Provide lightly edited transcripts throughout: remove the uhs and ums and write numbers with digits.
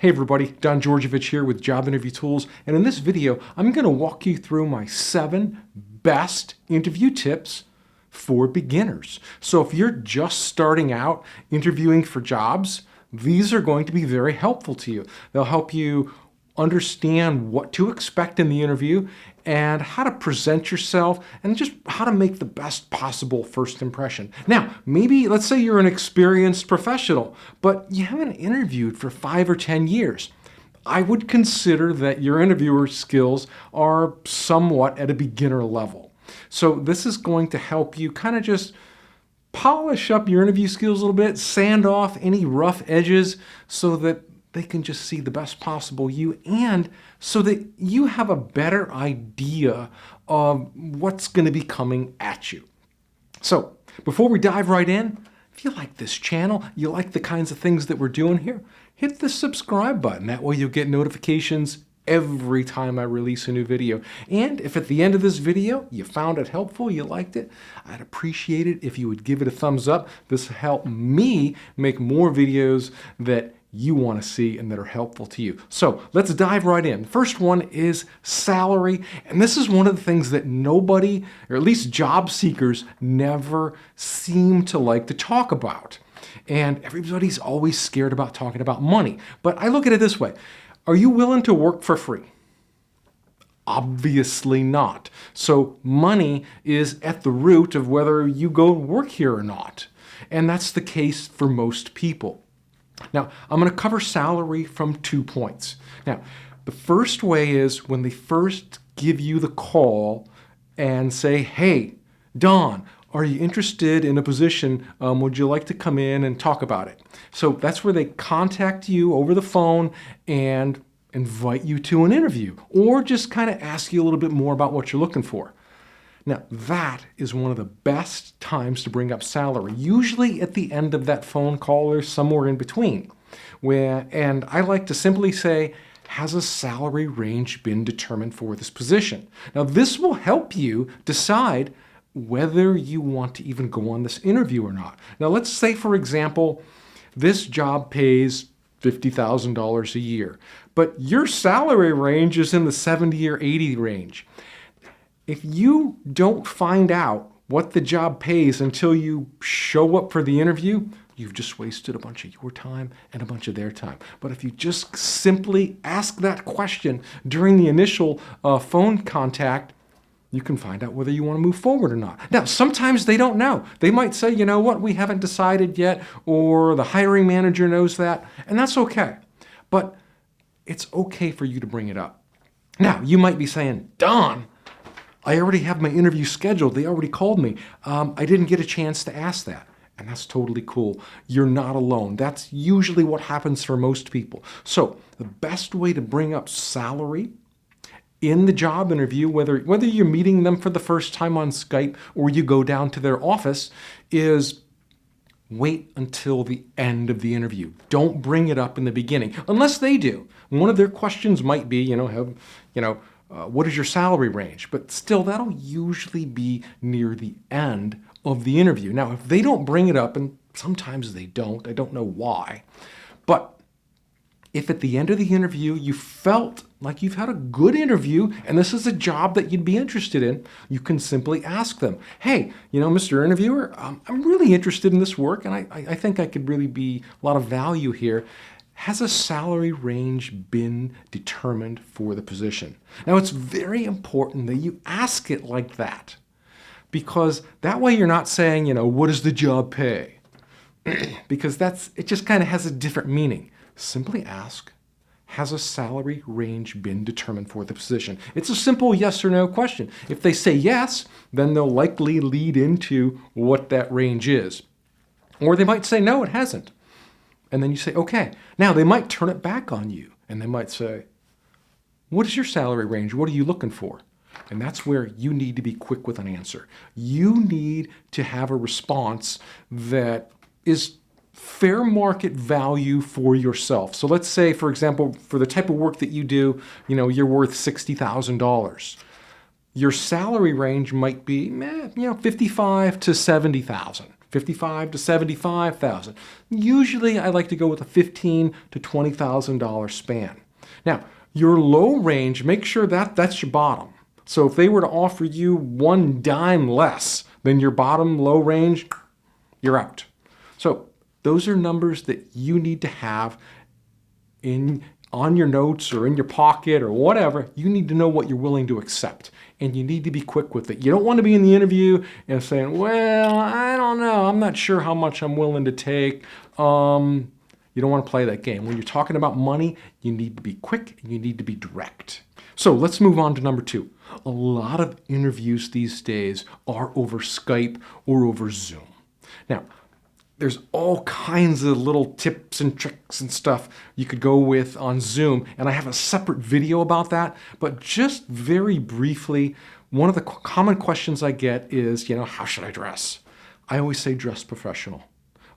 Hey everybody, Don Georgievich here with Job Interview Tools, and in this video I'm going to walk you through my 7 best interview tips for beginners. So if you're just starting out interviewing for jobs, these are going to be very helpful to you. They'll help you understand what to expect in the interview and how to present yourself and just how to make the best possible first impression. Now, maybe let's say you're an experienced professional, but you haven't interviewed for 5 or 10 years. I would consider that your interviewer skills are somewhat at a beginner level. So this is going to help you kind of just polish up your interview skills a little bit, sand off any rough edges so that they can just see the best possible you, and so that you have a better idea of what's going to be coming at you. So before we dive right in, if you like this channel, you like the kinds of things that we're doing here, hit the subscribe button. That way you'll get notifications every time I release a new video. And if at the end of this video you found it helpful, you liked it, I'd appreciate it if you would give it a thumbs up. This will help me make more videos that you want to see and that are helpful to you. So let's dive right in. First one is salary. And this is one of the things that nobody, or at least job seekers, never seem to like to talk about. And everybody's always scared about talking about money. But I look at it this way. Are you willing to work for free? Obviously not. So money is at the root of whether you go work here or not. And that's the case for most people. Now, I'm going to cover salary from 2 points. Now, the first way is when they first give you the call and say, hey, Don, are you interested in a position? Would you like to come in and talk about it? So that's where they contact you over the phone and invite you to an interview, or just kind of ask you a little bit more about what you're looking for. Now, that is one of the best times to bring up salary, usually at the end of that phone call or somewhere in between. And I like to simply say, has a salary range been determined for this position? Now, this will help you decide whether you want to even go on this interview or not. Now, let's say, for example, this job pays $50,000 a year, but your salary range is in the 70 or 80 range. If you don't find out what the job pays until you show up for the interview, you've just wasted a bunch of your time and a bunch of their time. But if you just simply ask that question during the initial phone contact, you can find out whether you want to move forward or not. Now, sometimes they don't know. They might say, you know what, we haven't decided yet, or the hiring manager knows that, and that's okay. But it's okay for you to bring it up. Now, you might be saying, Don, I already have my interview scheduled. They already called me. I didn't get a chance to ask that. And that's totally cool. You're not alone. That's usually what happens for most people. So the best way to bring up salary in the job interview, whether you're meeting them for the first time on Skype or you go down to their office, is wait until the end of the interview. Don't bring it up in the beginning, unless they do. One of their questions might be, what is your salary range? But still, that'll usually be near the end of the interview. Now, if they don't bring it up, and sometimes they don't, I don't know why, but if at the end of the interview you felt like you've had a good interview and this is a job that you'd be interested in, you can simply ask them, hey, Mr. Interviewer, I'm really interested in this work and I think I could really be a lot of value here. Has a salary range been determined for the position? Now, it's very important that you ask it like that, because that way you're not saying, what does the job pay? Because it just kind of has a different meaning. Simply ask, has a salary range been determined for the position? It's a simple yes or no question. If they say yes, then they'll likely lead into what that range is. Or they might say, no, it hasn't. And then you say, okay. Now, they might turn it back on you, and they might say, what is your salary range? What are you looking for? And that's where you need to be quick with an answer. You need to have a response that is fair market value for yourself. So let's say, for example, for the type of work that you do, you're worth $60,000. Your salary range might be, $55,000 to $70,000. $55,000 to $75,000. Usually I like to go with a $15,000 to $20,000 span. Now, your low range, make sure that that's your bottom. So if they were to offer you one dime less than your bottom low range, you're out. So those are numbers that you need to have on your notes or in your pocket or whatever. You need to know what you're willing to accept, and you need to be quick with it. You don't want to be in the interview and saying, well, I don't know, I'm not sure how much I'm willing to take. You don't want to play that game. When you're talking about money, you need to be quick and you need to be direct. So let's move on to number 2. A lot of interviews these days are over Skype or over Zoom. Now, there's all kinds of little tips and tricks and stuff you could go with on Zoom, and I have a separate video about that. But just very briefly, one of the common questions I get is, how should I dress? I always say dress professional.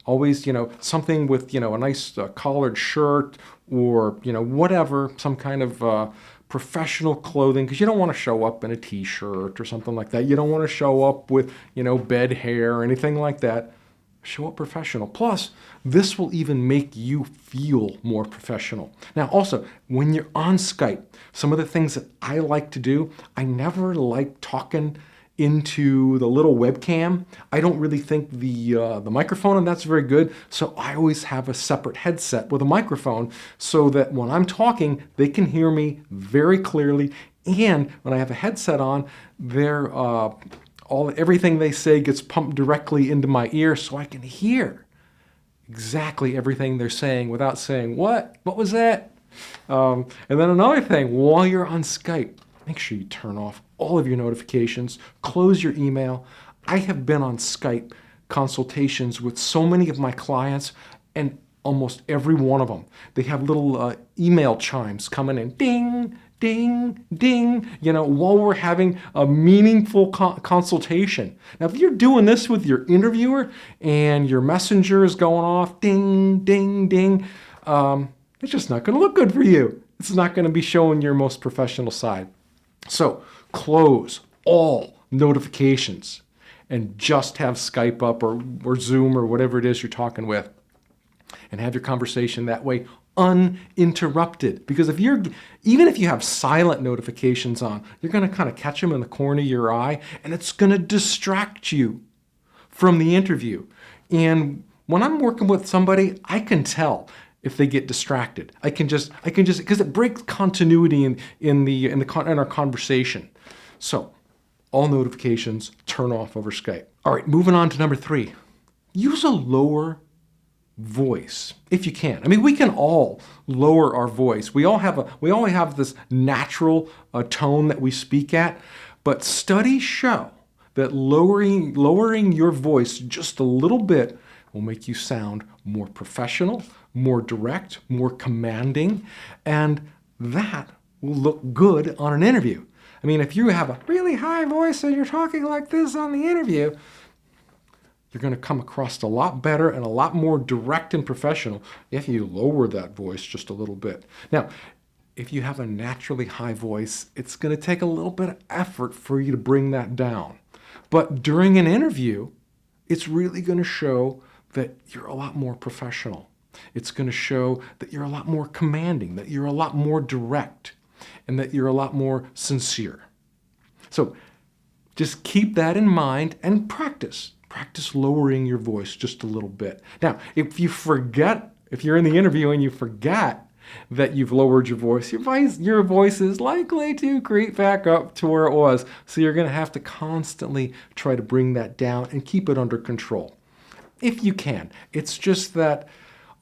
Always, something with, a nice collared shirt or, whatever, some kind of professional clothing, because you don't want to show up in a t-shirt or something like that. You don't want to show up with, bed hair or anything like that. Show up professional. Plus, this will even make you feel more professional. Now, also, when you're on Skype, some of the things that I like to do, I never like talking into the little webcam. I don't really think the microphone on that's very good, so I always have a separate headset with a microphone so that when I'm talking, they can hear me very clearly, and when I have a headset on, everything they say gets pumped directly into my ear so I can hear exactly everything they're saying without saying, what was that? And then another thing, while you're on Skype, make sure you turn off all of your notifications, close your email. I have been on Skype consultations with so many of my clients, and almost every one of them, they have little email chimes coming in, ding, ding, ding, while we're having a meaningful consultation. Now, if you're doing this with your interviewer and your messenger is going off, ding, ding, ding, it's just not going to look good for you. It's not going to be showing your most professional side. So close all notifications and just have Skype up or Zoom or whatever it is you're talking with, and have your conversation that way uninterrupted. Because even if you have silent notifications on, you're going to kind of catch them in the corner of your eye, and it's going to distract you from the interview. And when I'm working with somebody, I can tell if they get distracted. I can just because it breaks continuity in our conversation. So all notifications turn off over Skype. All right, moving on to number 3. Use a lower voice if you can. I mean, we can all lower our voice. We all have this natural tone that we speak at, but studies show that lowering your voice just a little bit will make you sound more professional, more direct, more commanding, and that will look good on an interview. I mean, if you have a really high voice and you're talking like this on the interview, you're going to come across a lot better and a lot more direct and professional if you lower that voice just a little bit. Now, if you have a naturally high voice, it's going to take a little bit of effort for you to bring that down. But during an interview, it's really going to show that you're a lot more professional. It's going to show that you're a lot more commanding, that you're a lot more direct, and that you're a lot more sincere. So just keep that in mind and practice. Practice lowering your voice just a little bit. Now, if you're in the interview and you forget that you've lowered your voice is likely to creep back up to where it was. So you're going to have to constantly try to bring that down and keep it under control. If you can. It's just that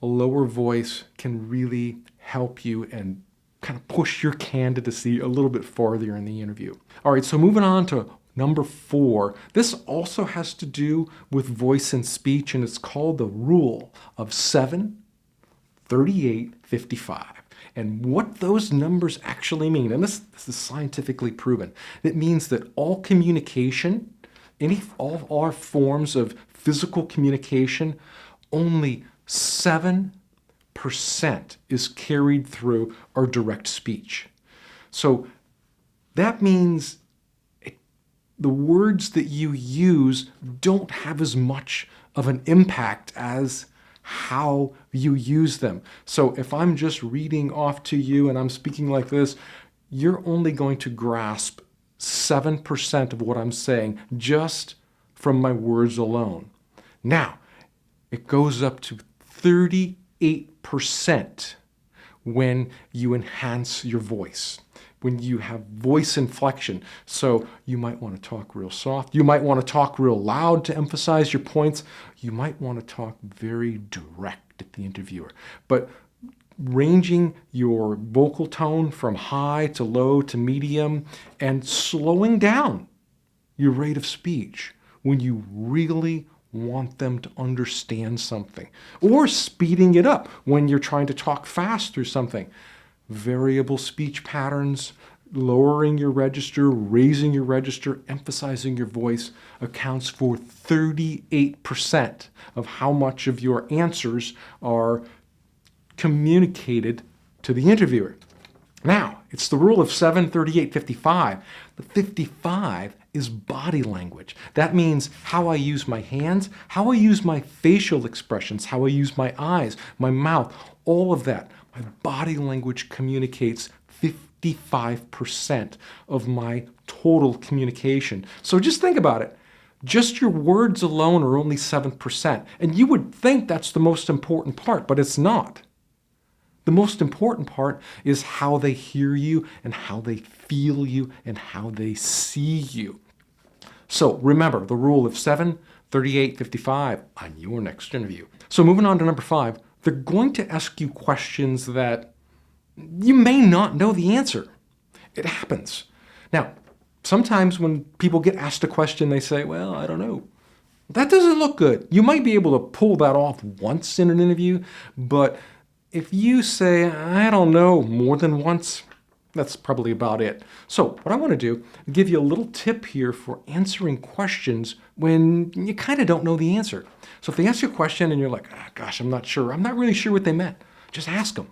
a lower voice can really help you and kind of push your candidacy a little bit farther in the interview. All right, so moving on to number 4. This also has to do with voice and speech, and it's called the rule of 7, 38, 55. And what those numbers actually mean, and this is scientifically proven, it means that all communication, all our forms of physical communication, only 7% is carried through our direct speech. So that means the words that you use don't have as much of an impact as how you use them. So if I'm just reading off to you and I'm speaking like this, you're only going to grasp 7% of what I'm saying just from my words alone. Now, it goes up to 38% when you enhance your voice, when you have voice inflection. So you might want to talk real soft. You might want to talk real loud to emphasize your points. You might want to talk very direct at the interviewer. But ranging your vocal tone from high to low to medium and slowing down your rate of speech when you really want them to understand something, or speeding it up when you're trying to talk fast through something. Variable speech patterns, lowering your register, raising your register, emphasizing your voice accounts for 38% of how much of your answers are communicated to the interviewer. Now, it's the rule of 7, 38, 55. The 55 is body language. That means how I use my hands, how I use my facial expressions, how I use my eyes, my mouth, all of that. My body language communicates 55% of my total communication. So just think about it. Just your words alone are only 7%. And you would think that's the most important part, but it's not. The most important part is how they hear you and how they feel you and how they see you. So remember the rule of 7, 38, 55 on your next interview. So moving on to number 5, they're going to ask you questions that you may not know the answer. It happens. Now, sometimes when people get asked a question, they say, well, I don't know. That doesn't look good. You might be able to pull that off once in an interview, but if you say, I don't know, more than once, that's probably about it. So what I want to do is give you a little tip here for answering questions when you kind of don't know the answer. So if they ask you a question and you're like, gosh, I'm not sure. I'm not really sure what they meant. Just ask them.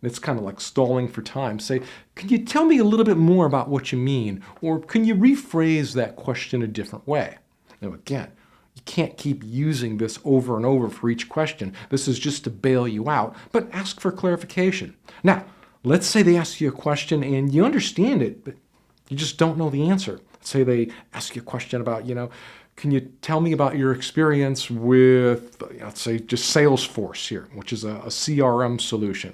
It's kind of like stalling for time. Say, can you tell me a little bit more about what you mean? Or can you rephrase that question a different way? Now again, you can't keep using this over and over for each question. This is just to bail you out, but ask for clarification. Now, let's say they ask you a question and you understand it, but you just don't know the answer. Let's say they ask you a question about, can you tell me about your experience with, let's say, just Salesforce here, which is a CRM solution.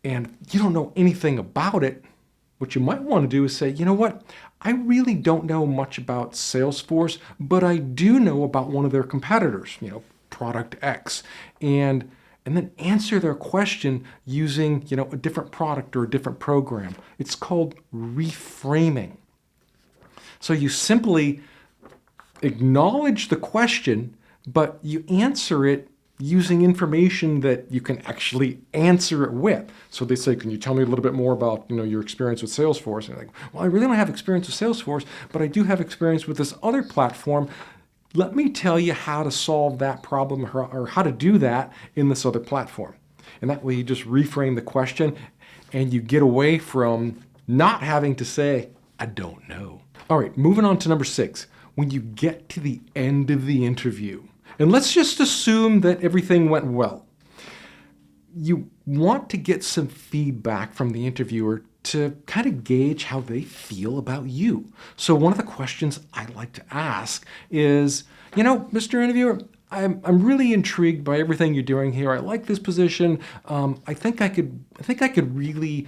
And you don't know anything about it. What you might want to do is say, you know what? I really don't know much about Salesforce, but I do know about one of their competitors, product X. And then answer their question using, a different product or a different program. It's called reframing. So you simply acknowledge the question, but you answer it using information that you can actually answer it with. So they say, can you tell me a little bit more about, your experience with Salesforce? And you're like, well, I really don't have experience with Salesforce, but I do have experience with this other platform. Let me tell you how to solve that problem or how to do that in this other platform. And that way you just reframe the question and you get away from not having to say, I don't know. All right, moving on to number 6. When you get to the end of the interview, and let's just assume that everything went well, you want to get some feedback from the interviewer to kind of gauge how they feel about you. So one of the questions I like to ask is, Mr. Interviewer, I'm really intrigued by everything you're doing here. I like this position. I think I could really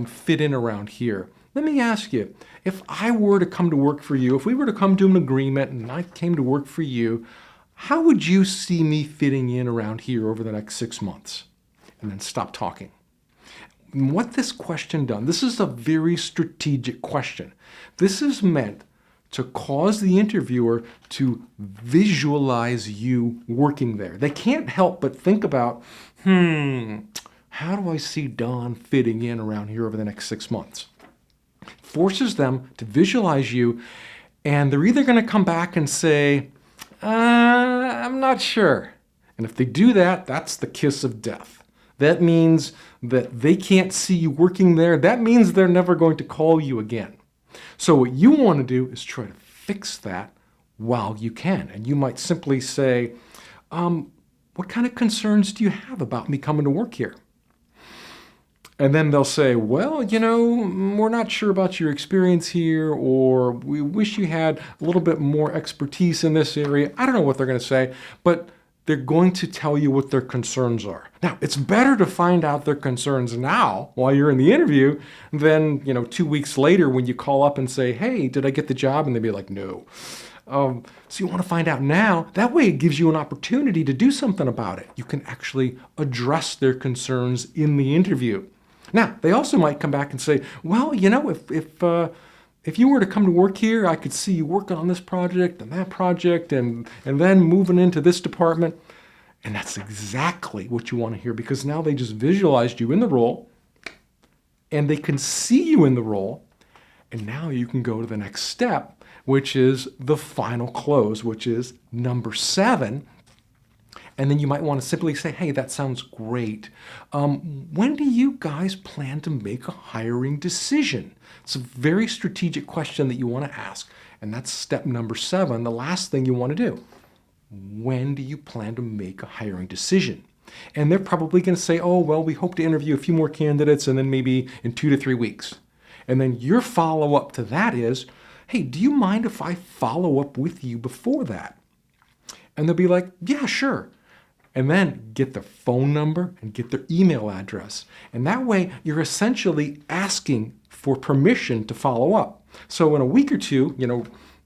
fit in around here. Let me ask you, if I were to come to work for you, if we were to come to an agreement and I came to work for you, how would you see me fitting in around here over the next 6 months? And then stop talking. And what this question does, this is a very strategic question. This is meant to cause the interviewer to visualize you working there. They can't help but think about, how do I see Don fitting in around here over the next 6 months? Forces them to visualize you, and they're either going to come back and say, I'm not sure. And if they do that, that's the kiss of death. That means that they can't see you working there. That means they're never going to call you again. So what you want to do is try to fix that Well, you can. And you might simply say, what kind of concerns do you have about me coming to work here? And then they'll say, well, we're not sure about your experience here, or we wish you had a little bit more expertise in this area. I don't know what they're going to say, but they're going to tell you what their concerns are. Now, it's better to find out their concerns now while you're in the interview than, 2 weeks later when you call up and say, hey, did I get the job? And they'll be like, no. So you want to find out now. That way it gives you an opportunity to do something about it. You can actually address their concerns in the interview. Now, they also might come back and say, well, if you were to come to work here, I could see you working on this project and that project and then moving into this department. And that's exactly what you want to hear, because now they just visualized you in the role and they can see you in the role. And now you can go to the next step, which is the final close, which is number 7. And then you might want to simply say, hey, that sounds great. When do you guys plan to make a hiring decision? It's a very strategic question that you want to ask. And that's step number 7, the last thing you want to do. When do you plan to make a hiring decision? And they're probably going to say, oh, well, we hope to interview a few more candidates and then maybe in 2 to 3 weeks. And then your follow-up to that is, hey, do you mind if I follow up with you before that? And they'll be like, yeah, sure. And then get their phone number and get their email address. And that way, you're essentially asking for permission to follow up. So in a week or two,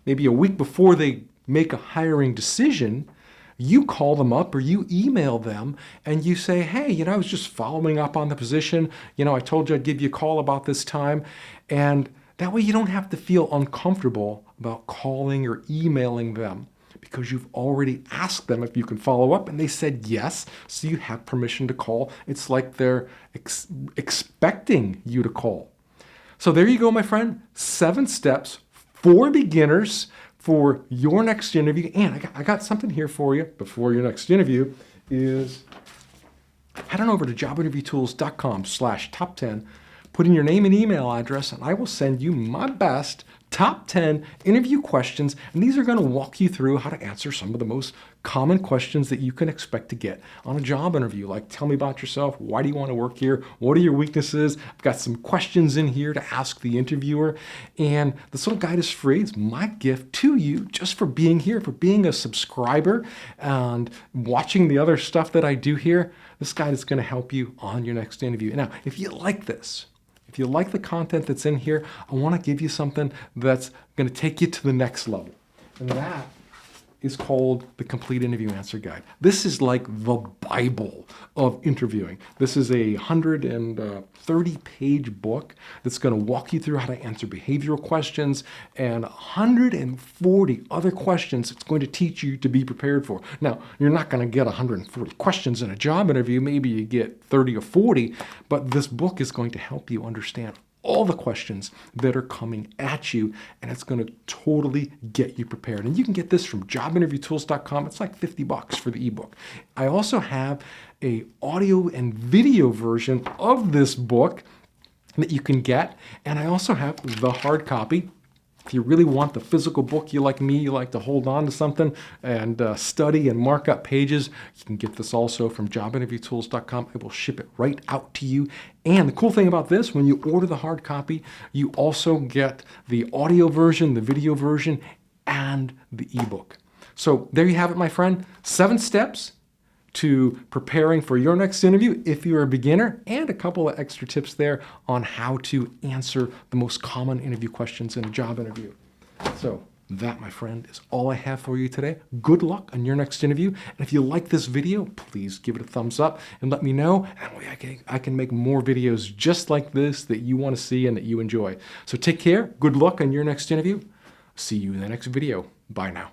maybe a week before they make a hiring decision, you call them up or you email them and you say, hey, I was just following up on the position. I told you I'd give you a call about this time. And that way you don't have to feel uncomfortable about calling or emailing them, because you've already asked them if you can follow up and they said yes, so you have permission to call. It's like they're expecting you to call. So there you go, my friend. 7 steps for beginners for your next interview. And I got something here for you before your next interview is head on over to jobinterviewtools.com/top10, put in your name and email address, and I will send you my best top 10 interview questions, and these are going to walk you through how to answer some of the most common questions that you can expect to get on a job interview, like tell me about yourself, why do you want to work here, what are your weaknesses. I've got some questions in here to ask the interviewer, and this little guide is free. It's my gift to you just for being here, for being a subscriber and watching the other stuff that I do here. This guide is going to help you on your next interview. Now, if you like this, if you like the content that's in here, I want to give you something that's going to take you to the next level. And that is called the Complete Interview Answer Guide. This is like the Bible of interviewing. This is a 130-page book that's going to walk you through how to answer behavioral questions and 140 other questions it's going to teach you to be prepared for. Now, you're not going to get 140 questions in a job interview. Maybe you get 30 or 40, but this book is going to help you understand all the questions that are coming at you, and it's going to totally get you prepared. And you can get this from jobinterviewtools.com. It's like $50 for the ebook. I also have a audio and video version of this book that you can get, and I also have the hard copy. If you really want the physical book, you like me, you like to hold on to something and study and mark up pages, you can get this also from jobinterviewtools.com. I will ship it right out to you. And the cool thing about this, when you order the hard copy, you also get the audio version, the video version, and the ebook. So there you have it, my friend. 7 steps to preparing for your next interview if you're a beginner, and a couple of extra tips there on how to answer the most common interview questions in a job interview. So that, my friend, is all I have for you today. Good luck on your next interview. And if you like this video, please give it a thumbs up and let me know. And that way I can make more videos just like this that you want to see and that you enjoy. So take care. Good luck on your next interview. See you in the next video. Bye now.